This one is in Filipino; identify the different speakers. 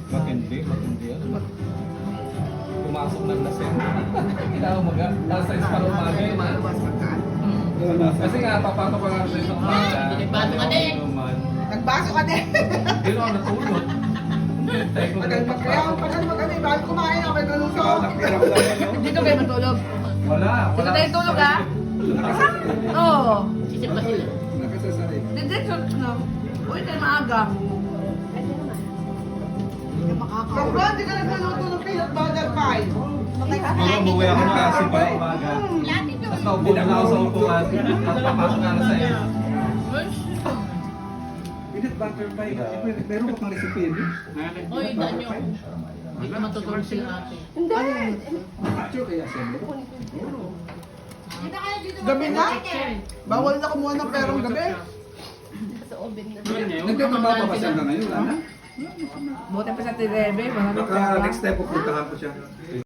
Speaker 1: Matindi yan. Pumasok ng lasing. Kailangan nasa para umaga yun. Kasi nga, papato ka nga sa isang umaga.
Speaker 2: Nagbaso ka din.
Speaker 3: Nagbaso ka din.
Speaker 1: Hindi ako natulog.
Speaker 3: Pagkat mag-ano, bago kumain ako, may galuto.
Speaker 2: Dito kayo matulog.
Speaker 1: Wala.
Speaker 2: Dito tayo tulog ha? Oo.
Speaker 4: Isip pa sila.
Speaker 2: Dito, no? Uy, tayo maaga.
Speaker 3: Kapag hindi ka nagluto ng peanut butter pie.
Speaker 1: Umuwi ako ng kasi para umaga. Tapos naupo na ako sa upuan. Tapos papasok na sa iyo.
Speaker 5: Peanut butter pie. Meron ka pang recipe yun?
Speaker 2: Uy, daan nyo. Hindi ka matutulog sila ate.
Speaker 5: Picture kaya siya.
Speaker 3: Gabi na? Bawal na kumuha ng perang gabi.
Speaker 5: Nagpapababasal na ngayon, wala na?
Speaker 2: Buti pa sa Tirebe.
Speaker 5: Baka next time pupuntahan ko siya.